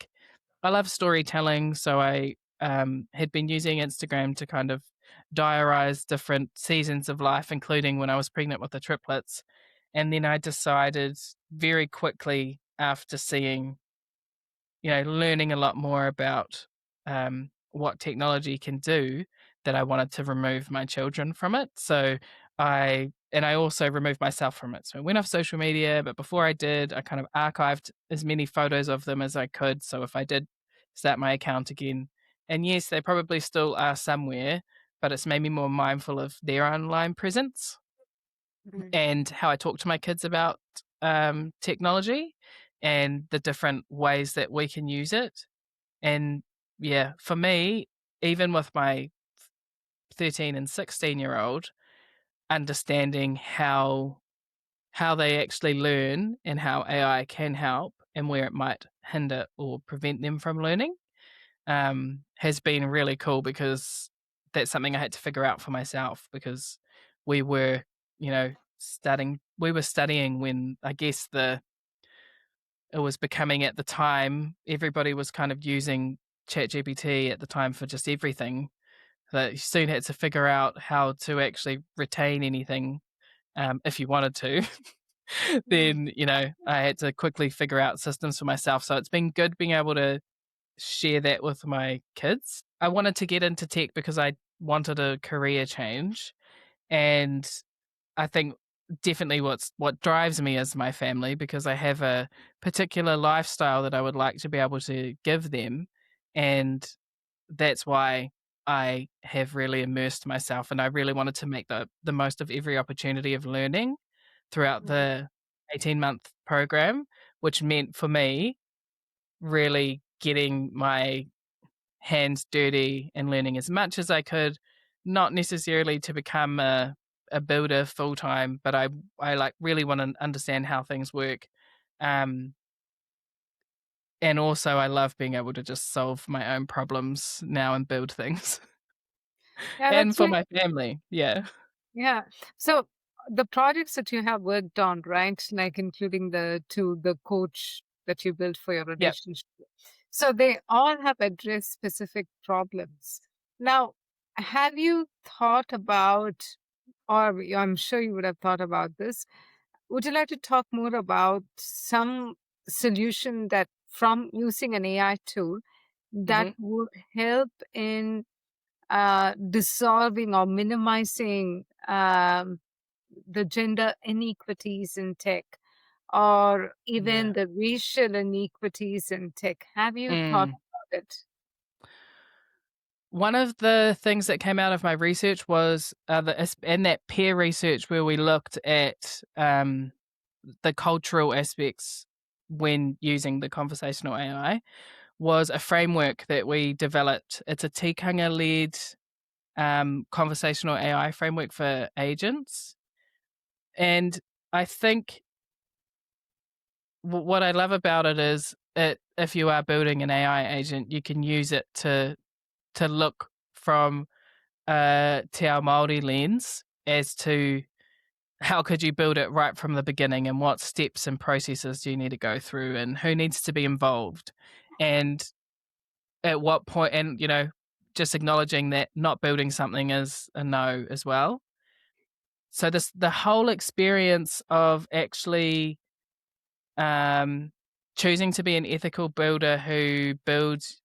love storytelling, so I had been using Instagram to kind of diarize different seasons of life, including when I was pregnant with the triplets. And then I decided very quickly after seeing, learning a lot more about what technology can do, that I wanted to remove my children from it. So I also removed myself from it. So I went off social media, but before I did, I kind of archived as many photos of them as I could. So if I did start my account again, and yes, they probably still are somewhere, but it's made me more mindful of their online presence Mm. and how I talk to my kids about technology and the different ways that we can use it. And yeah, for me, even with my 13 and 16-year-old, understanding how they actually learn and how AI can help and where it might hinder or prevent them from learning has been really cool, because that's something I had to figure out for myself, because we were, we were studying when I guess it was becoming, at the time, everybody was kind of using ChatGPT at the time for just everything. That you soon had to figure out how to actually retain anything, if you wanted to. Mm. Then I had to quickly figure out systems for myself. So it's been good being able to share that with my kids. I wanted to get into tech because I wanted a career change, and I think definitely what drives me is my family, because I have a particular lifestyle that I would like to be able to give them, and that's why I have really immersed myself, and I really wanted to make the most of every opportunity of learning throughout Mm. the 18-month program, which meant for me really getting my hands dirty and learning as much as I could, not necessarily to become a builder full time, but I like really want to understand how things work. Um, and also I love being able to just solve my own problems now and build things. Yeah, And that's for right. my family. Yeah. Yeah. So the projects that you have worked on, right? Like including the coach that you built for your Yep. relationship. So they all have addressed specific problems. Now, have you thought about, or I'm sure you would have thought about this, would you like to talk more about some solution that from using an AI tool that Hmm. would help in dissolving or minimizing the gender inequities in tech or even Yeah. the racial inequities in tech? Have you thought Mm. about it? One of the things that came out of my research was and that peer research where we looked at the cultural aspects when using the conversational AI, was a framework that we developed. It's a tikanga led conversational AI framework for agents. And I think what I love about it is if you are building an AI agent, you can use it to look from Te Ao Māori lens as to how could you build it right from the beginning, and what steps and processes do you need to go through, and who needs to be involved, and at what point, and just acknowledging that not building something is a no as well. So the whole experience of actually um, choosing to be an ethical builder who builds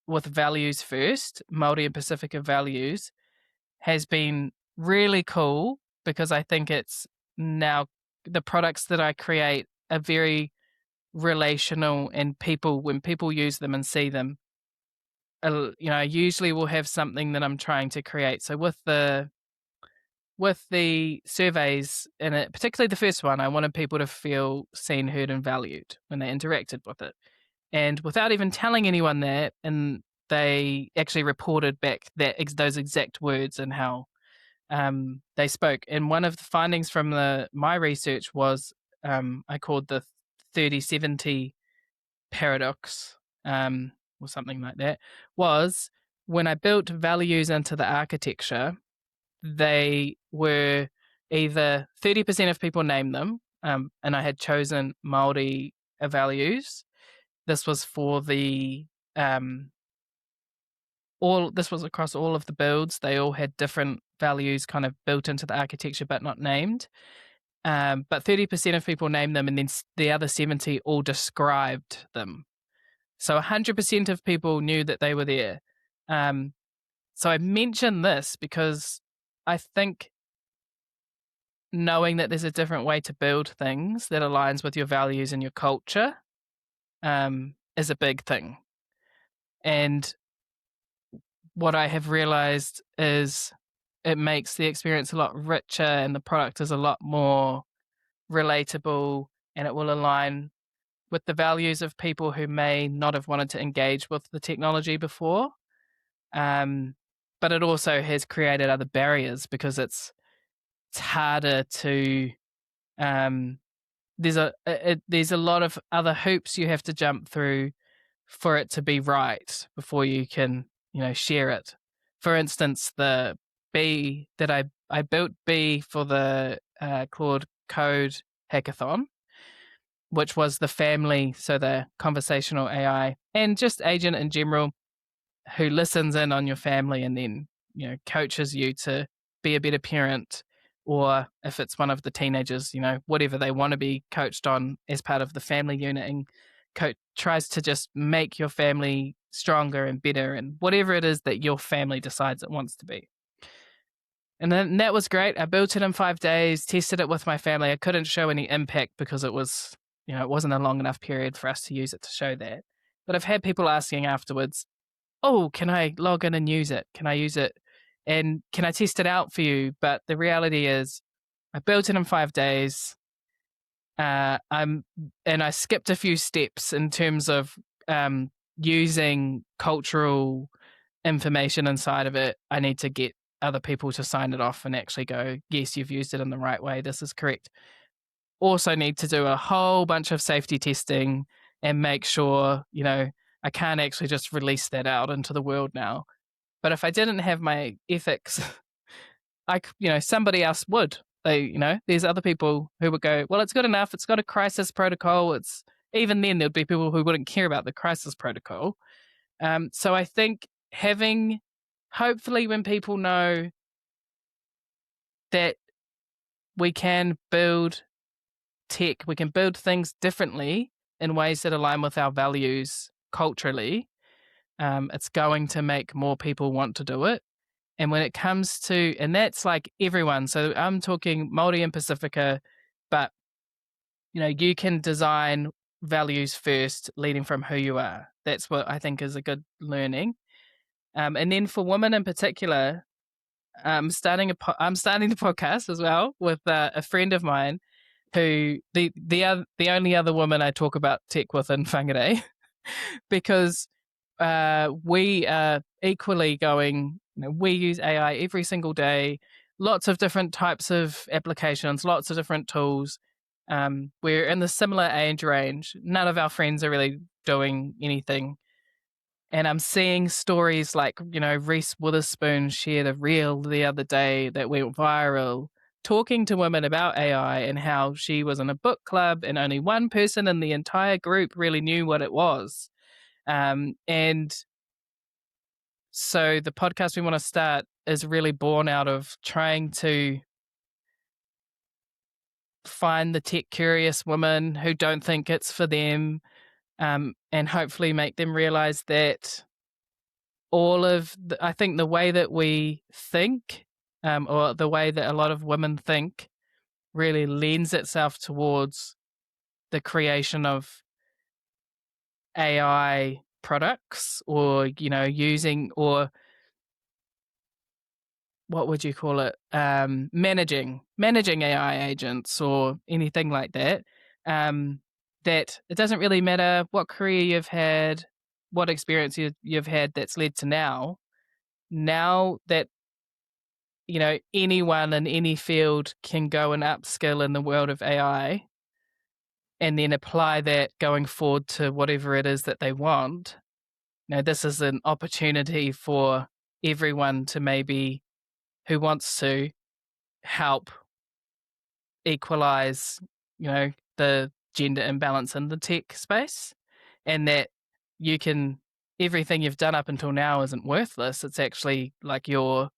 with values first, Māori and Pacifica values, has been really cool, because I think it's now the products that I create are very relational, and when people use them and see them, I usually will have something that I'm trying to create. So with the surveys, and particularly the first one, I wanted people to feel seen, heard, and valued when they interacted with it. And without even telling anyone that, and they actually reported back those exact words and how they spoke. And one of the findings from my research was I called the 30/70 paradox, or something like that, was when I built values into the architecture, they were either 30% of people named them, and I had chosen Māori values. This was for the this was across all of the builds. They all had different values kind of built into the architecture, but not named. But 30% of people named them, and then the other 70 all described them. So 100% of people knew that they were there. So I mention this because I think knowing that there's a different way to build things that aligns with your values and your culture is a big thing. And what I have realized is it makes the experience a lot richer, and the product is a lot more relatable, and it will align with the values of people who may not have wanted to engage with the technology before. But it also has created other barriers because it's harder to there's a lot of other hoops you have to jump through for it to be right before you can share it. For instance, the B that I built B for the Claude Code hackathon, which was the family, so the conversational AI and just agent in general, who listens in on your family and then coaches you to be a better parent, or if it's one of the teenagers, whatever they want to be coached on as part of the family unit, and tries to just make your family stronger and better, and whatever it is that your family decides it wants to be. And then that was great. I built it in 5 days, tested it with my family. I couldn't show any impact because it was, it wasn't a long enough period for us to use it to show that. But I've had people asking afterwards, oh, can I log in and use it? Can I use it? And can I test it out for you? But the reality is I built it in 5 days. I skipped a few steps in terms of using cultural information inside of it. I need to get other people to sign it off and actually go, yes, you've used it in the right way. This is correct. Also need to do a whole bunch of safety testing and make sure, I can't actually just release that out into the world now. But if I didn't have my ethics, somebody else would. There's other people who would go, well, it's good enough. It's got a crisis protocol. Even then there'd be people who wouldn't care about the crisis protocol. So I think hopefully when people know that we can build tech, we can build things differently in ways that align with our values culturally, it's going to make more people want to do it. And when it comes to, and that's like everyone, so I'm talking Māori and Pacifica, but you can design values first, leading from who you are. That's what I think is a good learning. And then for women in particular, I'm starting the podcast as well with a friend of mine, who the only other woman I talk about tech with in Whangarei, because we are equally going, we use AI every single day, lots of different types of applications, lots of different tools. We're in the similar age range. None of our friends are really doing anything. And I'm seeing stories like, Reese Witherspoon shared a reel the other day that went viral, talking to women about AI and how she was in a book club and only one person in the entire group really knew what it was. And so the podcast we want to start is really born out of trying to find the tech curious women who don't think it's for them, and hopefully make them realize that I think the way that we think, or the way that a lot of women think, really lends itself towards the creation of AI products or, using, or what would you call it? Managing AI agents or anything like that. That it doesn't really matter what career you've had, what experience you've had that's led to now. Now that anyone in any field can go and upskill in the world of AI and then apply that going forward to whatever it is that they want. This is an opportunity for everyone to maybe who wants to help equalize, the gender imbalance in the tech space, and that everything you've done up until now isn't worthless. It's actually like your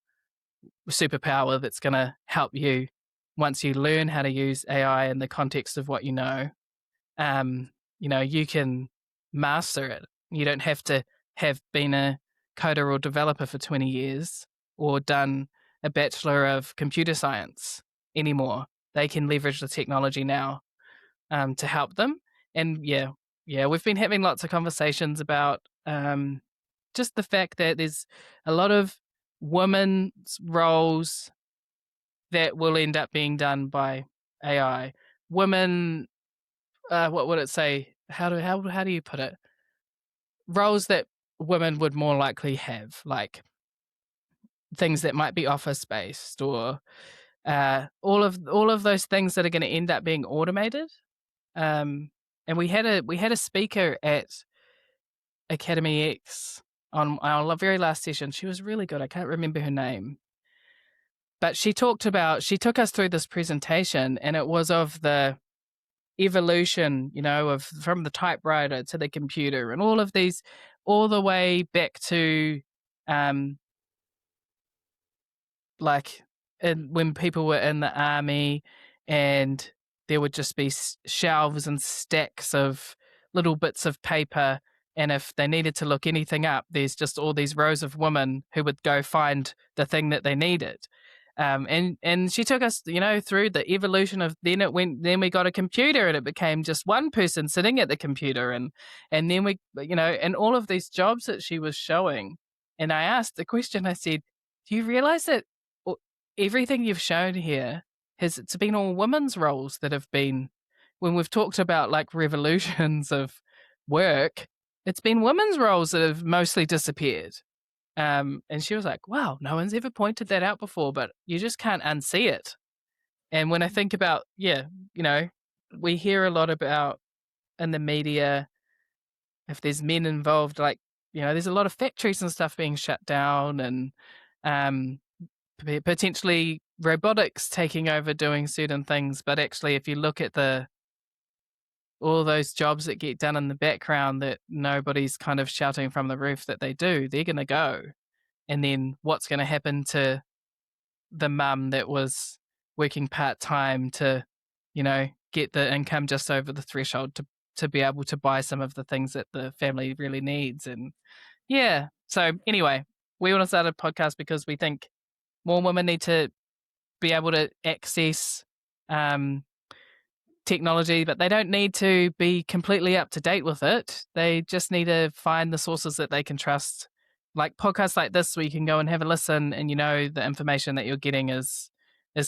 superpower that's going to help you once you learn how to use AI in the context of what you know. You can master it. You don't have to have been a coder or developer for 20 years or done a Bachelor of Computer Science anymore. They can leverage the technology now to help them. And we've been having lots of conversations about just the fact that there's a lot of women's roles that will end up being done by AI. Women, what would it say? How do you put it? Roles that women would more likely have, like things that might be office based, or all of those things that are going to end up being automated. And we had a speaker at Academy X on our very last session. She was really good. I can't remember her name, but she took us through this presentation, and it was of the evolution, of from the typewriter to the computer and all of these, all the way back to like when people were in the army, and there would just be shelves and stacks of little bits of paper, and if they needed to look anything up, there's just all these rows of women who would go find the thing that they needed. And she took us, through the evolution of then we got a computer, and it became just one person sitting at the computer, and then we, and all of these jobs that she was showing. And I asked the question, I said, do you realize that everything you've shown here it's been all women's roles that have been, when we've talked about like revolutions of work, it's been women's roles that have mostly disappeared. And she was like, wow, no one's ever pointed that out before, but you just can't unsee it. And when I think about, we hear a lot about in the media, if there's men involved, like, there's a lot of factories and stuff being shut down, and potentially robotics taking over doing certain things. But actually, if you look at all those jobs that get done in the background that nobody's kind of shouting from the roof that they do, they're going to go. And then what's going to happen to the mum that was working part-time to, get the income just over the threshold to be able to buy some of the things that the family really needs? And so anyway, we want to start a podcast because we think more women need to be able to access technology, but they don't need to be completely up to date with it. They just need to find the sources that they can trust, like podcasts like this, where you can go and have a listen, and the information that you're getting is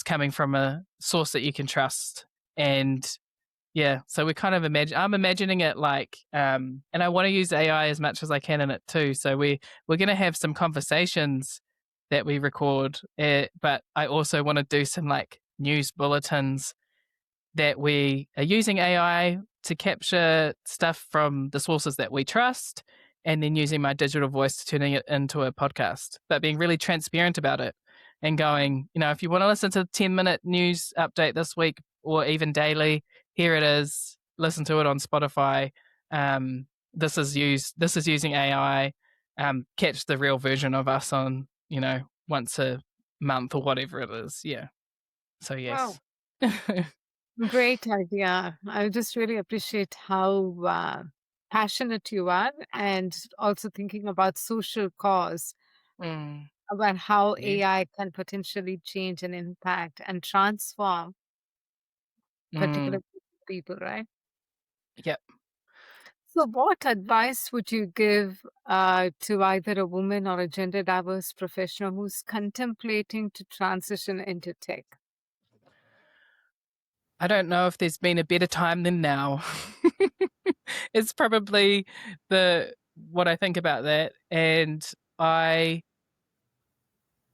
coming from a source that you can trust. And so we kind of I'm imagining it like, and I want to use AI as much as I can in it too. So we're going to have some conversations that we record, but I also want to do some like news bulletins that we are using AI to capture stuff from the sources that we trust, and then using my digital voice, turning it into a podcast, but being really transparent about it and going, if you want to listen to the 10-minute news update this week or even daily, here it is. Listen to it on Spotify. This is using AI. Catch the real version of us on, once a month or whatever it is. Yeah. So yes. Wow. Great idea. I just really appreciate how passionate you are, and also thinking about social cause, Mm, about how yeah. AI can potentially change and impact and transform particular Mm, people, right? yep. So, what advice would you give to either a woman or a gender diverse professional who's contemplating to transition into tech? I don't know if there's been a better time than now. It's probably what I think about that. And I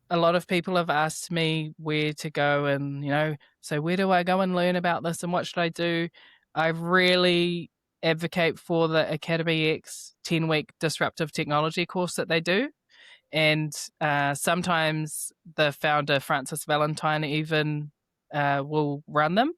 a lot of people have asked me where to go and, so where do I go and learn about this and what should I do? I really advocate for the Academy X 10-week disruptive technology course that they do. And sometimes the founder, Frances Valentine, even will run them.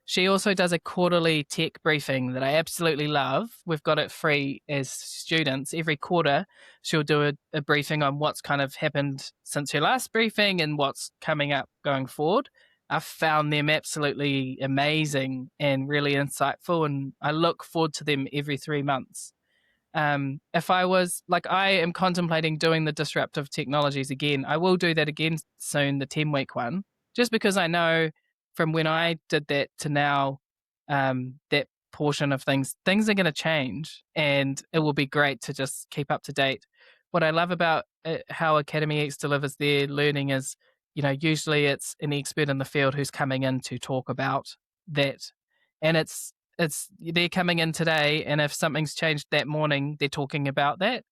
She also does a quarterly tech briefing that I absolutely love. We've got it free as students. Every quarter, she'll do a briefing on what's kind of happened since her last briefing and what's coming up going forward. I've found them absolutely amazing and really insightful, and I look forward to them every 3 months. If I am contemplating doing the disruptive technologies again. I will do that again soon, the 10-week one, just because I know from when I did that to now, that portion of things are going to change, and it will be great to just keep up to date. What I love about how Academy X delivers their learning is, usually it's an expert in the field who's coming in to talk about that, and it's they're coming in today, and if something's changed that morning, they're talking about that.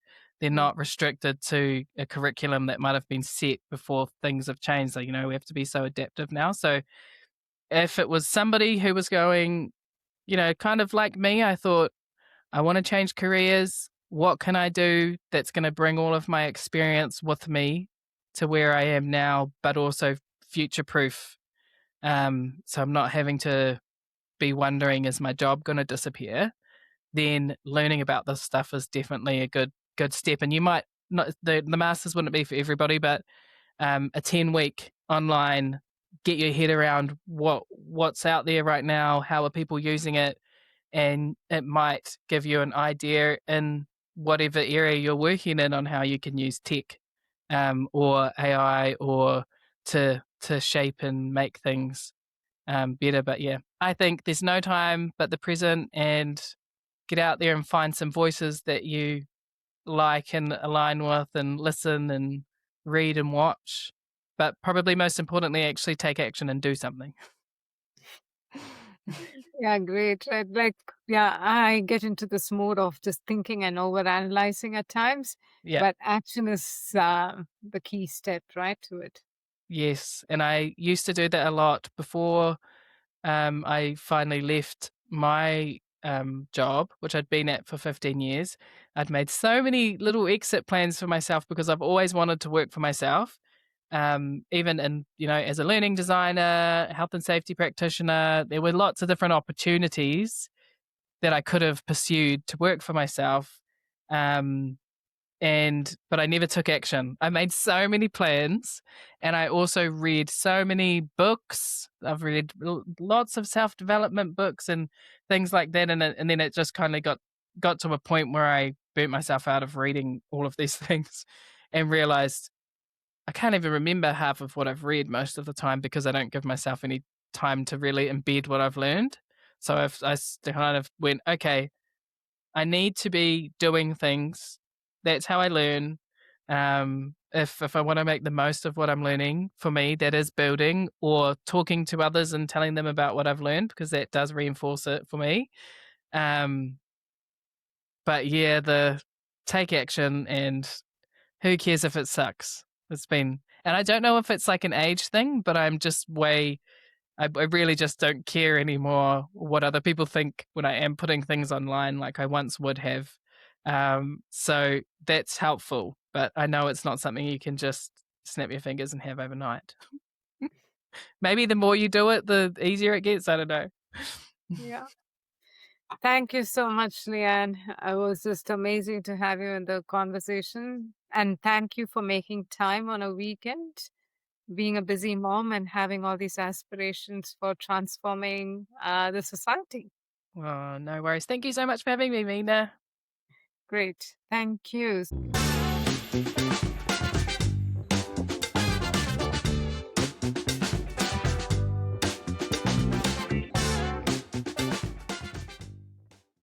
They're Mm. not restricted to a curriculum that might have been set before things have changed. We have to be so adaptive now. So if it was somebody who was going, kind of like me, I thought, I want to change careers. What can I do that's going to bring all of my experience with me to where I am now, but also future proof? So I'm not having to be wondering, is my job going to disappear? Then learning about this stuff is definitely a good step. And you might not, the masters wouldn't be for everybody, but a 10-week online, get your head around what's out there right now, how are people using it, and it might give you an idea in whatever area you're working in on how you can use tech, or AI, or to shape and make things better. But yeah, I think there's no time but the present, and get out there and find some voices that you like and align with, and listen and read and watch. But probably most importantly, actually take action and do something. Yeah, great. Right. Like, yeah, I get into this mode of just thinking and over analyzing at times, Yeah. but action is the key step, right, to it. Yes. And I used to do that a lot before I finally left my job, which I'd been at for 15 years. I'd made so many little exit plans for myself because I've always wanted to work for myself. Even in, as a learning designer, health and safety practitioner, there were lots of different opportunities that I could have pursued to work for myself. But I never took action. I made so many plans, and I also read so many books. I've read lots of self-development books and things like that, and then it just kind of got to a point where I burnt myself out of reading all of these things, and realized I can't even remember half of what I've read most of the time because I don't give myself any time to really embed what I've learned. So kind of went, okay, I need to be doing things. That's how I learn. If I want to make the most of what I'm learning, for me, that is building or talking to others and telling them about what I've learned, because that does reinforce it for me. But yeah, the take action, and who cares if it sucks? And I don't know if it's like an age thing, but I'm just I really just don't care anymore what other people think when I am putting things online like I once would have. So that's helpful, but I know it's not something you can just snap your fingers and have overnight. Maybe the more you do it, the easier it gets. I don't know. Yeah. Thank you so much, Lian. It was just amazing to have you in the conversation. And thank you for making time on a weekend, being a busy mom and having all these aspirations for transforming the society. Oh, no worries. Thank you so much for having me, Meena. Great. Thank you.